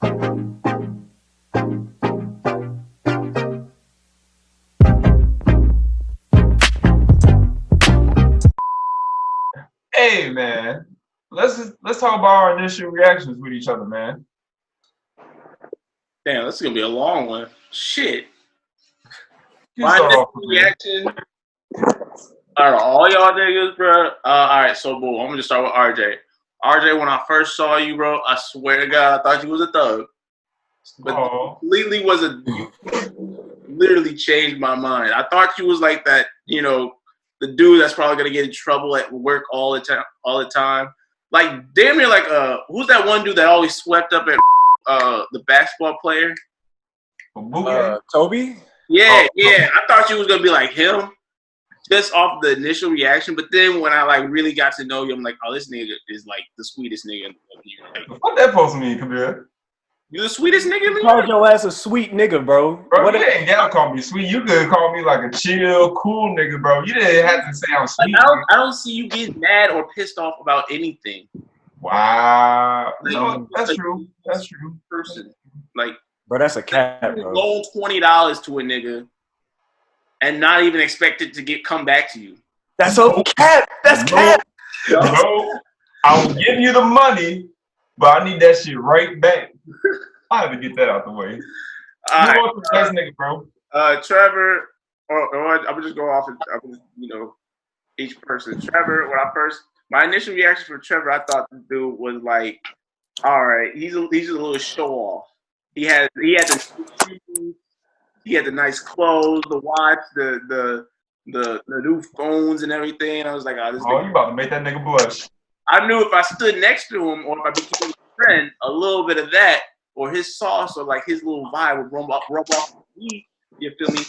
Hey man, let's talk about our initial reactions with each other, man. Damn, this is gonna be a long one. Shit. You My start initial off with me. reaction out of all y'all niggas, bro. All right, so boom, I'm gonna just start with RJ. RJ, when I first saw you, bro, I swear to God, I thought you was a thug. But Oh, completely was a literally changed my mind. I thought you was like that, the dude that's probably gonna get in trouble at work all the time. Like damn near like who's that one dude that always swept up at the basketball player? Boogie. Toby? Yeah, Oh, yeah. I thought you was gonna be like him just off the initial reaction, but then when I like really got to know you, I'm like, oh, this nigga is like the sweetest nigga in the world. what that supposed to mean, Kabir? You the sweetest nigga in the Called world? your ass a sweet nigga, bro. Bro, What you ain't gotta call me sweet. You could call me like a chill, cool nigga, bro. You didn't have to say I'm Like, sweet. I don't see you getting mad or pissed off about anything. Wow. Like, No, that's like, true. That's true. Person, like, bro, that's a cat, bro. loan $20 to a nigga and not even expect it to come back to you. That's a cat. That's cat. No, I will give you the money, but I need that shit right back. I have to get that out the way. All right, Move on to the next nigga, bro. Trevor, or I'm just go off, each person. Trevor, my initial reaction for Trevor, I thought the dude was like, all right, he's a little show off. He had the shoes, he had the nice clothes, the watch, the new phones and everything. I was like, oh, this Oh, nigga. you about to make that nigga blush. I knew if I stood next to him or if I became a friend, a little bit of that or his sauce or like his little vibe would rub off me. You feel me?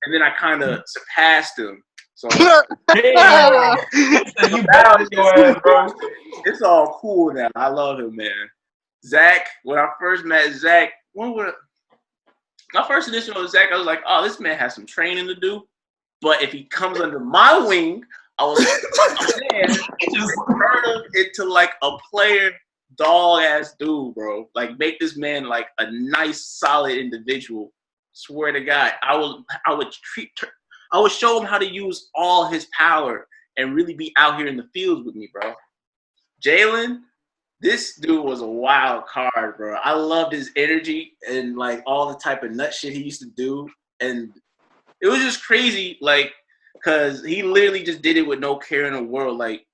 And then I kind of surpassed him. So Damn. You bad as your ass, bro. it's all cool now. I love him, man. Zach, when I first met Zach, my first edition of Zach, I was like, oh, this man has some training to do. But if he comes under my wing, I was man, just turn him into like a player dog ass dude, bro. Like make this man like a nice, solid individual. Swear to God, I would show him how to use all his power and really be out here in the fields with me, bro. Jalen, this dude was a wild card, bro. I loved his energy and like all the type of nut shit he used to do, and it was just crazy, like, cause he literally just did it with no care in the world. Like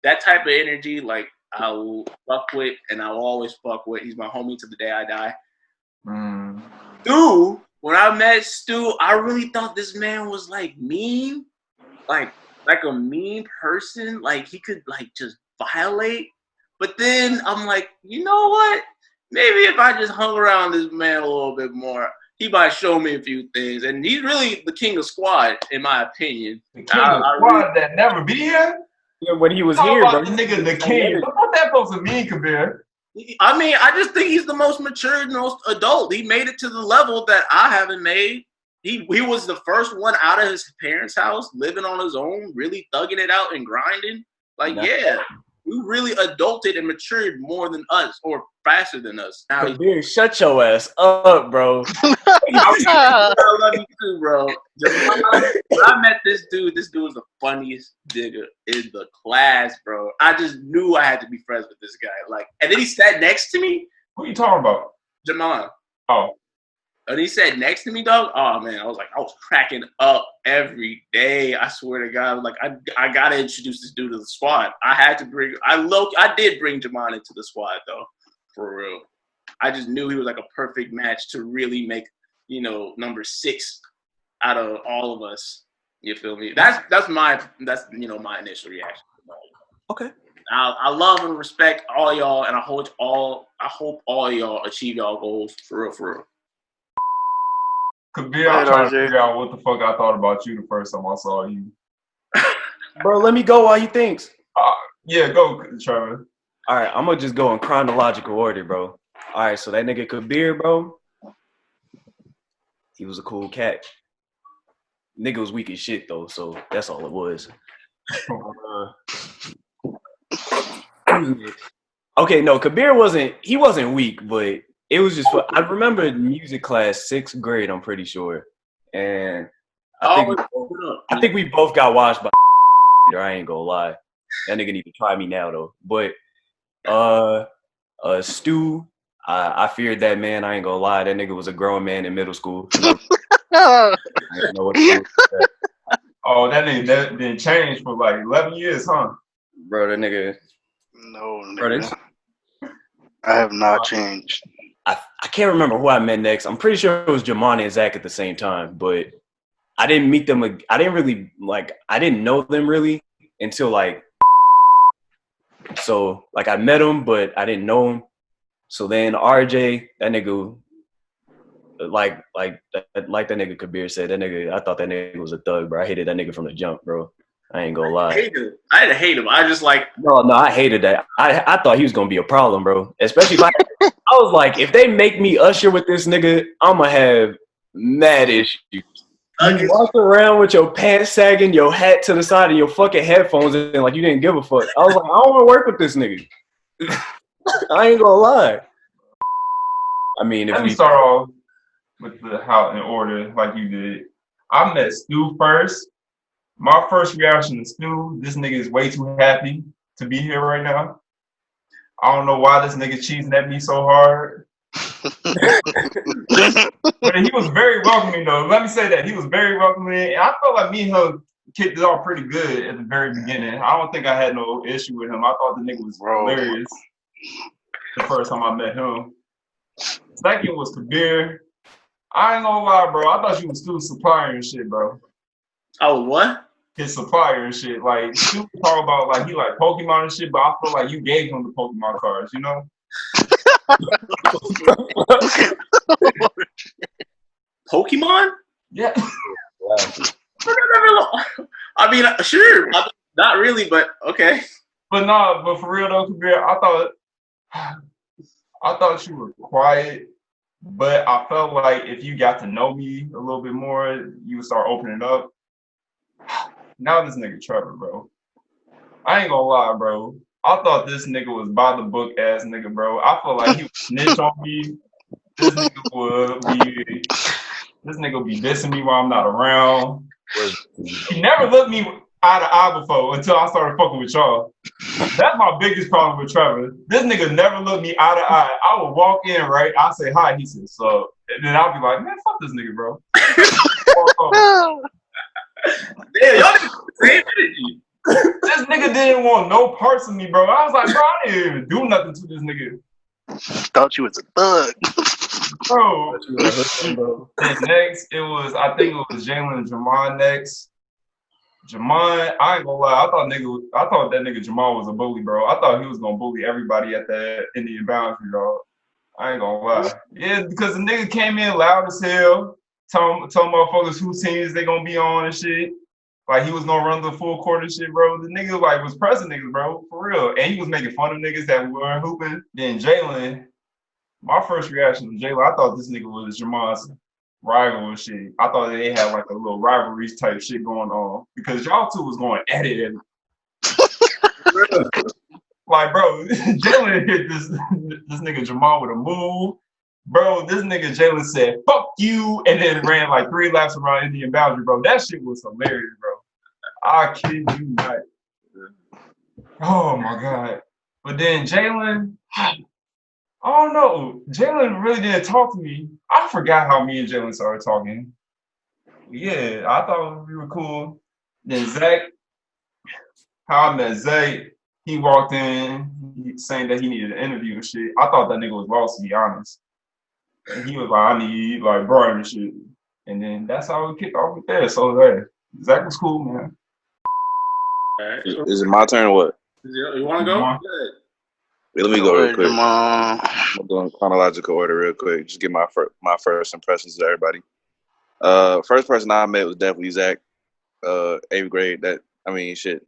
that type of energy, like I will fuck with, and I will always fuck with. He's my homie to the day I die. Stu, when I met Stu, I really thought this man was like mean, like a mean person. Like he could like just violate. But then I'm like, you know what? Maybe if I just hung around this man a little bit more, he might show me a few things. And he's really the king of squad, in my opinion. The king of squad that never be here? Yeah, when he was How here, about bro. the nigga, the king? What that supposed to mean, Kabir? I mean, I just think he's the most mature, most adult. He made it to the level that I haven't made. He was the first one out of his parents' house, living on his own, really thugging it out and grinding. Like, yeah, we really adulted and matured more than us, or faster than us. Now, Kabir, shut your ass up, bro. I love you too, bro. When I met this dude was the funniest nigga in the class, bro. I just knew I had to be friends with this guy. Like, and then he sat next to me. Who you talking about? Jamal. Oh. And he sat next to me, dog. Oh man, I was cracking up every day. I swear to God, like I gotta introduce this dude to the squad. I did bring Jamal into the squad though, for real. I just knew he was like a perfect match to really make, number 6 out of all of us. You feel me? That's my initial reaction. Okay. I love and respect all y'all, and I hope all y'all achieve y'all goals for real, for real. Kabir, I'm trying to figure out what the fuck I thought about you the first time I saw you. Bro, let me go while you think. Yeah, go, Trevor. All right, I'm going to just go in chronological order, bro. All right, so that nigga Kabir, bro, he was a cool cat. Nigga was weak as shit, though, so that's all it was. Okay, no, Kabir wasn't weak, but it was just. I remember music class, 6th grade. I'm pretty sure, and I think we both got watched by. I ain't gonna lie, that nigga need to try me now though. But Stu, I feared that man. I ain't gonna lie, that nigga was a grown man in middle school. I didn't know what to do with that. Oh, that nigga that didn't change for like 11 years, huh? Bro, that nigga. No, Bro, nigga. I have not changed. I can't remember who I met next. I'm pretty sure it was Jamon and Zach at the same time, but I didn't meet them. I didn't really I didn't know them really until like. So like I met him, but I didn't know him. So then RJ, that nigga, like that nigga Kabir said, that nigga, I thought that nigga was a thug, bro. I hated that nigga from the jump, bro. I ain't gonna lie. I didn't hate him. I just like No, I hated that. I thought he was gonna be a problem, bro. Especially like I was like, if they make me usher with this nigga, I'ma have mad issues. You walk around with your pants sagging, your hat to the side, and your fucking headphones, and like you didn't give a fuck. I was like, I don't want to work with this nigga. I ain't gonna lie. I mean, Let me start off with the how in order, like you did. I met Stu first. My first reaction to Stu, this nigga is way too happy to be here right now. I don't know why this nigga cheesing at me so hard. But he was very welcoming though. Let me say that. He was very welcoming. And I felt like me and him kicked it off pretty good at the very beginning. I don't think I had no issue with him. I thought the nigga was hilarious the first time I met him. Second was Kabir. I ain't gonna lie, bro. I thought you was Stu's supplier and shit, bro. Oh, what? His supplier and shit. Like, Stu talk about like he like Pokemon and shit, but I feel like you gave him the Pokemon cards, you know? Pokemon? Yeah. I mean, sure. Not really, but okay. But for real though, Kabir, I thought you were quiet, but I felt like if you got to know me a little bit more, you would start opening up. Now this nigga Trevor, bro. I ain't gonna lie, bro. I thought this nigga was by the book ass nigga, bro. I feel like he would snitch on me. This nigga would be dissing me while I'm not around. He never looked me eye to eye before until I started fucking with y'all. That's my biggest problem with Trevor. This nigga never looked me eye to eye. I would walk in, right? I say hi, he says so. And then I'll be like, man, fuck this nigga, bro. Damn, y'all niggas the same energy. This nigga didn't want no parts of me, bro. I was like, bro, I didn't even do nothing to this nigga. Thought you was a thug. Bro. And next, I think it was Jalen and Jamon next. Jamon, I ain't gonna lie, I thought that nigga Jamon was a bully, bro. I thought he was gonna bully everybody at that Indian boundary, dog. I ain't gonna lie. Yeah, because the nigga came in loud as hell, told motherfuckers whose teams they gonna be on and shit. Like he was gonna run the full court and shit, bro. The nigga like was pressing niggas, bro, for real. And he was making fun of niggas that weren't hooping. Then Jalen, my first reaction to Jalen, I thought this nigga was Jamon's rival and shit. I thought they had like a little rivalries type shit going on because y'all two was going at it. Like, bro, Jalen hit this nigga Jamon with a move. Bro, this nigga Jalen said, fuck you, and then ran like 3 laps around Indian boundary, bro. That shit was hilarious, bro. I kid you not. Oh, my God. But then Jalen, I don't know. Jalen really didn't talk to me. I forgot how me and Jalen started talking. Yeah, I thought we were cool. Then Zach, how I met Zach, he walked in saying that he needed an interview and shit. I thought that nigga was lost, to be honest. And he was like, I need like Brian and shit. And then that's how we kicked off with that. So hey, Zach was cool, man. All right. Is it my turn or what? You want to go? Wait, let me go real quick. I'm doing chronological order real quick. Just get my first impressions to everybody. First person I met was definitely Zach. 8th grade. Shit.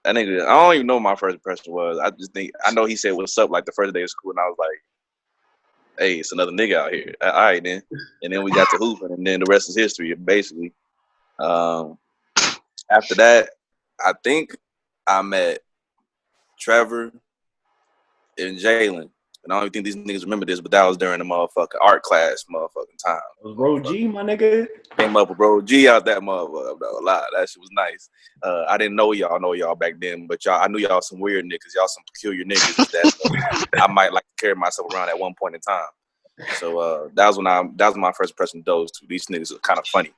That nigga, I don't even know what my first impression was. I know he said what's up like the first day of school, and I was like, hey, it's another nigga out here. All right, then. And then we got to hooping, and then the rest is history, basically. After that, I think I met Trevor and Jalen. And I don't even think these niggas remember this, but that was during the motherfucking art class motherfucking time. It was Bro G, my nigga. Came up with Bro G out that motherfucker, though. A lot. That shit was nice. I didn't know y'all back then, but I knew y'all some weird niggas. Y'all some peculiar niggas that I might like to carry myself around at one point in time. So that was my first impression of those two. These niggas are kind of funny.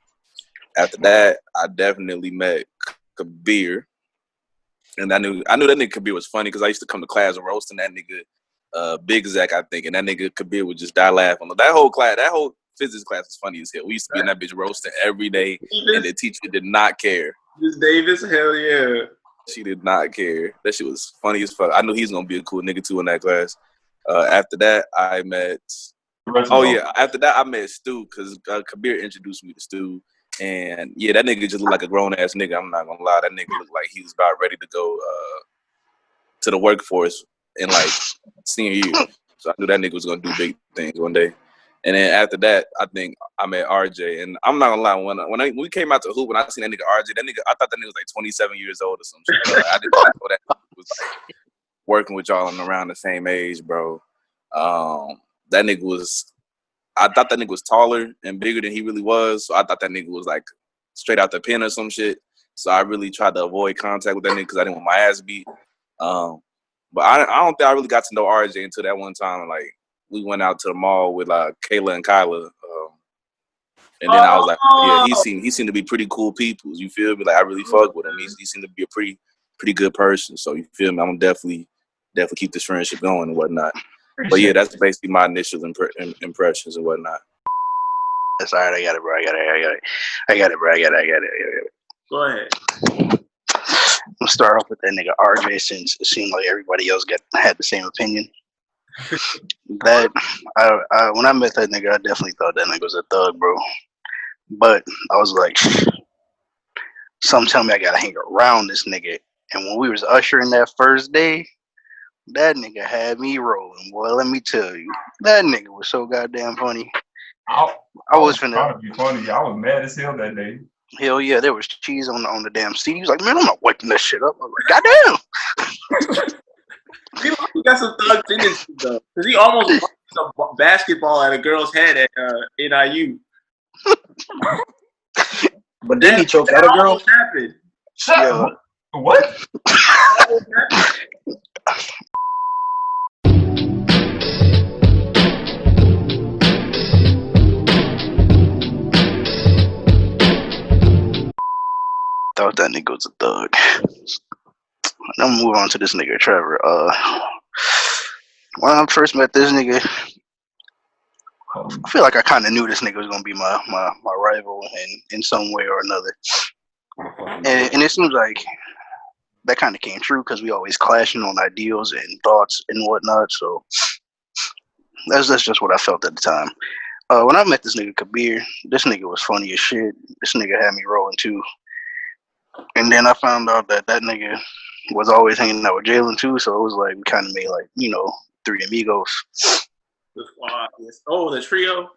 After that, I definitely met Kabir. And I knew that nigga Kabir was funny because I used to come to class roasting that nigga Big Zach, I think, and that nigga Kabir would just die laughing. That whole physics class was funny as hell. We used to be in that bitch roasting every day, and the teacher did not care. This Davis, hell yeah. She did not care. That shit was funny as fuck. I knew he was gonna be a cool nigga too in that class. After that, I met. After that, I met Stu because Kabir introduced me to Stu. And yeah, that nigga just looked like a grown ass nigga. I'm not gonna lie, that nigga looked like he was about ready to go to the workforce in like senior year. So I knew that nigga was gonna do big things one day. And then after that, I think I met RJ. And I'm not gonna lie, when we came out to hoop, when I seen that nigga RJ, I thought that nigga was like 27 years old or some shit. I didn't know that was like working with y'all and around the same age, bro. That nigga was. I thought that nigga was taller and bigger than he really was. So I thought that nigga was like straight out the pen or some shit. So I really tried to avoid contact with that nigga because I didn't want my ass beat. But I don't think I really got to know RJ until that one time. Like we went out to the mall with Kayla and Kyla. And then I was like, yeah, he seemed to be pretty cool people. You feel me? Like I really fuck with him. He seemed to be a pretty good person. So you feel me? I'm gonna definitely keep this friendship going and whatnot. But yeah, that's basically my initial impressions and whatnot. That's all right. I got it, bro. I got it. Go ahead. I'm gonna start off with that nigga RJ since it seemed like everybody else had the same opinion. When I met that nigga, I definitely thought that nigga was a thug, bro. But I was like, something tell me I gotta hang around this nigga. And when we was ushering that first day, that nigga had me rolling. Boy, let me tell you, that nigga was so goddamn funny. I was trying to be funny. I was mad as hell that day. Hell yeah, there was cheese on the damn seat. He was like, man, I'm not wiping that shit up. I was like, goddamn. He got some thug tendencies though, because he almost wiped some basketball at a girl's head at NIU. But then he choked out a girl. Happened. Shut up. What? Thought that nigga was a thug. I'm gonna move on to this nigga Trevor. When I first met this nigga, I feel like I kind of knew this nigga was gonna be my rival in some way or another. And it seems like that kind of came true because we always clashing on ideals and thoughts and whatnot. So that's just what I felt at the time. When I met this nigga Kabir, this nigga was funny as shit. This nigga had me rolling too. And then I found out that nigga was always hanging out with Jalen too. So it was like we kind of made like, three amigos. The squad, yes. Oh, the trio.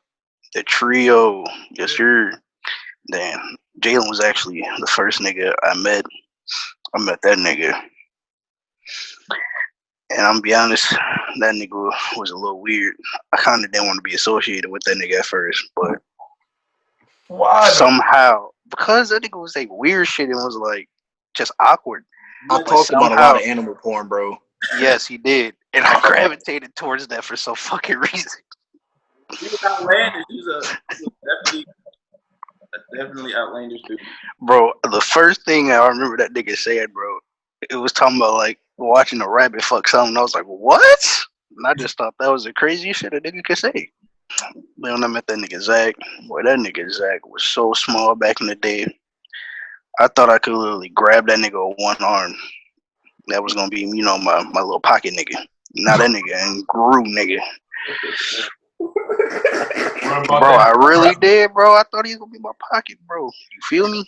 The trio, yes sir. Then Jalen was actually the first nigga I met. I met that nigga, and I'm gonna be honest, that nigga was a little weird. I kind of didn't want to be associated with that nigga at first, but why? Somehow, because that nigga was like weird shit and was like just awkward. I talked about a lot of animal porn, bro. Yes, he did, and I gravitated towards that for some fucking reason. He was outlandish. He was definitely outlandish dude. Bro, the first thing I remember that nigga said, bro, it was talking about like watching a rabbit fuck something. I was like, what? And I just thought that was the craziest shit a nigga could say. Then when I met that nigga Zach, boy, that nigga Zach was so small back in the day. I thought I could literally grab that nigga with one arm. That was gonna be, my little pocket nigga. Now that nigga and grew nigga. Bro, I really did, bro. I thought he was gonna be my pocket, bro. You feel me?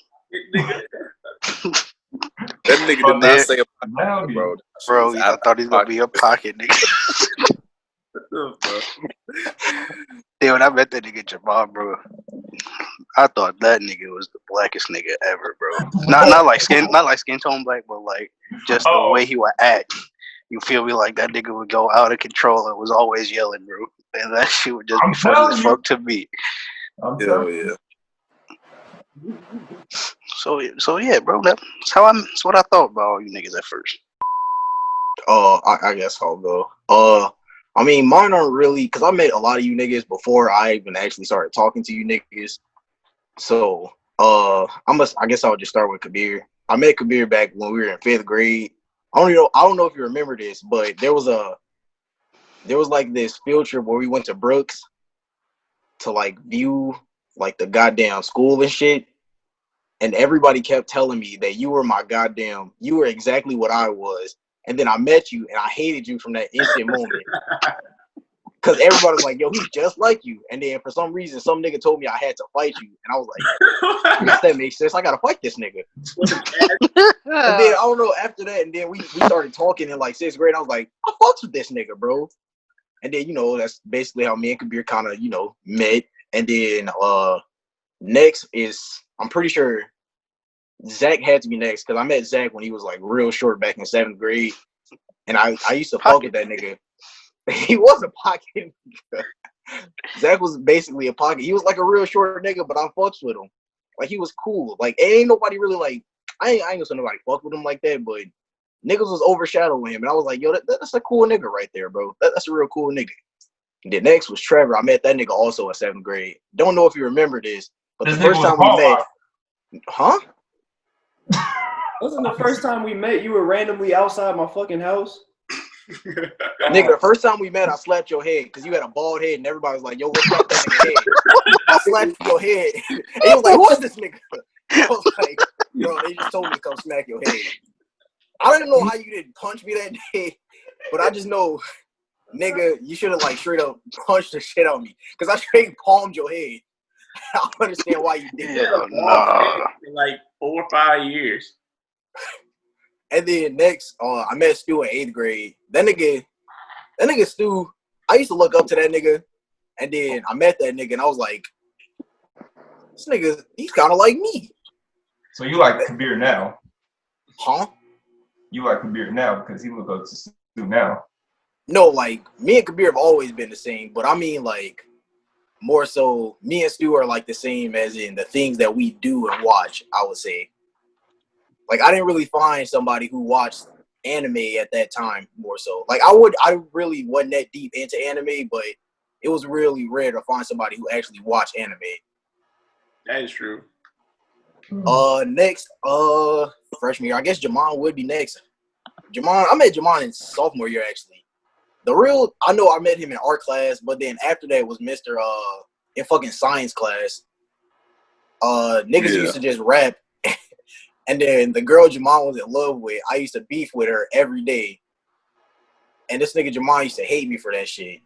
That nigga did not say a pocket, bro. Bro, I thought he was gonna be a pocket nigga. Then when I met that nigga Jamal, bro, I thought that nigga was the blackest nigga ever, bro. Not like skin tone black, but like just the way he would act. You feel me? Like that nigga would go out of control and was always yelling, bro. And that shit would just I'm be funny telling as you. fuck to me. I'm Hell telling you. yeah. So yeah, bro. That's what I thought about all you niggas at first. I guess I'll go. I mean, mine aren't really because I met a lot of you niggas before I even actually started talking to you niggas. So, I guess I'll just start with Kabir. I met Kabir back when we were in 5th grade. I don't know if you remember this, but there was like this field trip where we went to Brooks to like view like the goddamn school and shit. And everybody kept telling me that you were exactly what I was. And then I met you and I hated you from that instant moment. Because everybody was like, yo, he's just like you. And then for some reason, some nigga told me I had to fight you. And I was like, I guess that makes sense. I got to fight this nigga. And then, I don't know, after that, and then we started talking in like 6th grade. I was like, I fucks with this nigga, bro. And then, that's basically how me and Kabir kind of, met. And then next is, I'm pretty sure Zach had to be next because I met Zach when he was like real short back in 7th grade. And I used to fuck with that nigga. He was a pocket nigga. Zach was basically a pocket. He was like a real short nigga, but I fucks with him. Like, he was cool. Like, ain't nobody really like, I ain't gonna say nobody fuck with him like that, but niggas was overshadowing him. And I was like, yo, that's a cool nigga right there, bro. That's a real cool nigga. And then next was Trevor. I met that nigga also in 7th grade. Don't know if you remember this, but This the first nigga was time we met, Paul. Wasn't the first time we met you were randomly outside my fucking house? Nigga, the first time we met, I slapped your head because you had a bald head, and everybody was like, yo, what's up that nigga head? I slapped your head. And he was like, who is this nigga? I was like, bro, they just told me to come smack your head. I don't know how you didn't punch me that day, but I just know, nigga, you should have like straight up punched the shit out of me because I straight palmed your head. I don't understand why you did that. Hell nah. In like 4 or 5 years. And then next, I met Stu in 8th grade. That nigga Stu, I used to look up to that nigga. And then I met that nigga and I was like, this nigga, he's kind of like me. So you like Kabir now? Huh? You like Kabir now because he look up to Stu now. No, like, me and Kabir have always been the same. But I mean, like, more so, me and Stu are like the same as in the things that we do and watch, I would say. Like, I didn't really find somebody who watched anime at that time more so. Like, I really wasn't that deep into anime, but it was really rare to find somebody who actually watched anime. That is true. Next, freshman year, I guess Jamon would be next. I met Jamon in sophomore year, actually. I know I met him in art class, but then after that was Mr. In fucking science class. Niggas used to just rap. And then the girl Jamon was in love with, I used to beef with her every day. And this nigga Jamon used to hate me for that shit.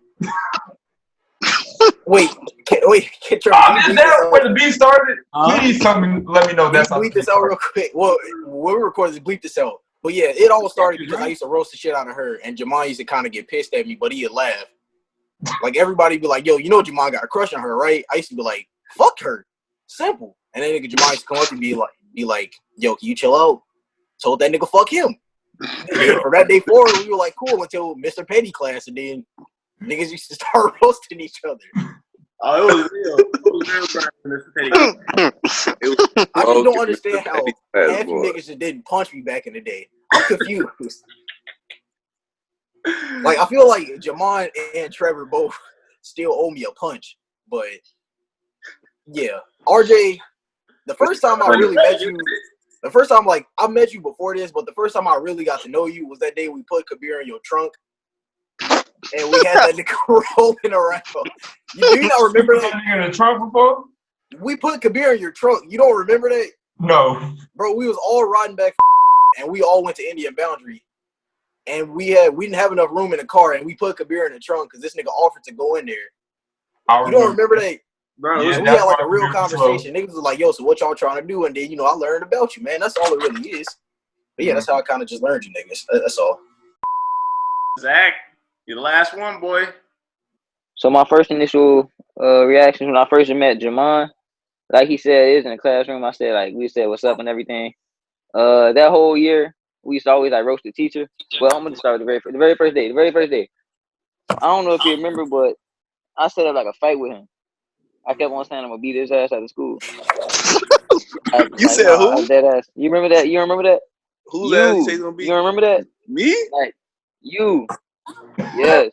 Wait, can is that where the beef started? Please come and let me know that's how bleep this out real quick. Well, when we recorded this, bleep this out. But yeah, it all started because I used to roast the shit out of her, and Jamon used to kind of get pissed at me, but he'd laugh. Like, everybody be like, yo, you know Jamon got a crush on her, right? I used to be like, fuck her. Simple. And then nigga Jamon used to come up and be like, yo, can you chill out? Told that nigga fuck him. And from that day forward, we were like cool until Mr. Petty class, and then niggas used to start roasting each other. Oh, it was real. It was real for Mr. Petty. I just don't understand how half you niggas just didn't punch me back in the day. I'm confused. Like, I feel like Jamon and Trevor both still owe me a punch. But, yeah. RJ, the first time I really met you, I met you before this, but the first time I really got to know you was that day we put Kabir in your trunk. And we had that nigga rolling around. Do you not remember that? You in the trunk before? We put Kabir in your trunk. You don't remember that? No. Bro, we was all riding back and we all went to Indian Boundary. And we didn't have enough room in the car, and we put Kabir in the trunk because this nigga offered to go in there. You don't remember that? Bro, Yeah, we had like a real conversation. Niggas was like, yo, so what y'all trying to do? And then, I learned about you, man. That's all it really is. But yeah, that's how I kind of just learned you niggas. That's all. Zach, you're the last one, boy. So my first initial reactions when I first met Jamon, like he said, it was in the classroom. I said, like, we said what's up and everything. That whole year, we used to always like roast the teacher. Well, I'm gonna start with the very first day. The very first day. I don't know if you remember, but I set up like a fight with him. I kept on saying I'm gonna beat his ass out of school. You said who? Dead ass. You remember that? You remember that? Whose ass you say he's gonna beat? You remember that? Me? Like you. Yes.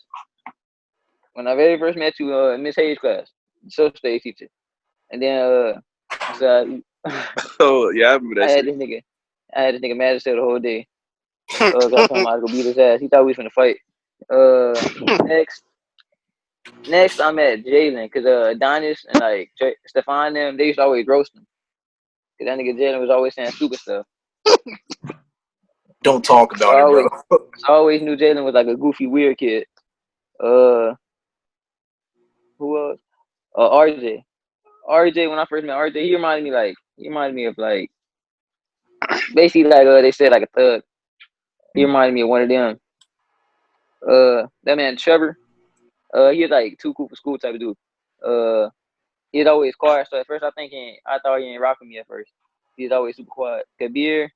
When I very first met you in Miss Hayes' class, social studies teacher, and then so Oh yeah, I remember that I had shit. this nigga mad as hell the whole day. I told him I was gonna beat his ass. He thought we was gonna fight. Next I'm at Jalen, cause Adonis and like Stefan them, they used to always roast him. Cause that nigga Jalen was always saying stupid stuff. Don't talk about it, bro. I always knew Jalen was like a goofy, weird kid. Who else? RJ. RJ, when I first met RJ, he reminded me of like basically like they said like a thug. He reminded me of one of them. That man Trevor. He was like too cool for school type of dude. He was always quiet. So at first I thought he ain't rocking me at first. He was always super quiet. Kabir,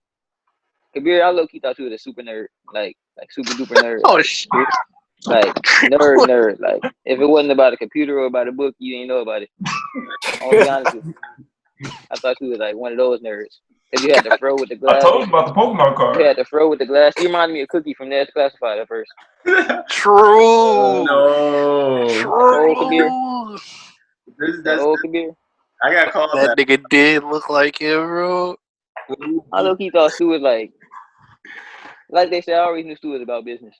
I low key thought he was a super nerd, like super duper nerd. Oh shit. Like nerd. Like if it wasn't about a computer or about a book, you didn't know about it. I'll be honest with you. I thought he was like one of those nerds. Cause you had to throw with the I glass. told you about the Pokemon card. You had to throw with the glass. He reminded me of Cookie from Ned's Classified at first. True. No. Old Kabir. That's Old Kabir. I got called That nigga did look like him, bro. I look, he thought Stu was like they said. I always knew Stu was about business.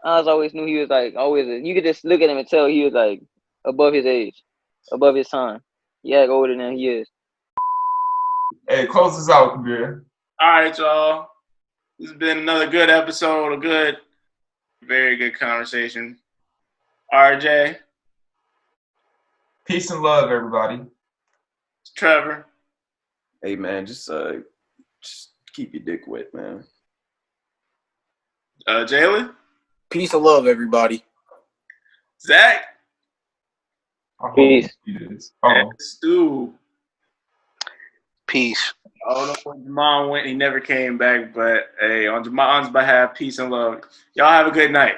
I always knew he was like always. You could just look at him and tell he was like above his age, above his time. He act older than he is. Hey, close this out, Kabir. All right, y'all. This has been another good episode, a good, very good conversation. RJ, Peace and love, everybody. Trevor, Hey man, just keep your dick wet, man. Jalen, Peace and love, everybody. Zach, I hope Peace. it is. Oh. and Stu. Peace. I don't know where Jamal went. He never came back. But, hey, on Jamal's behalf, peace and love. Y'all have a good night.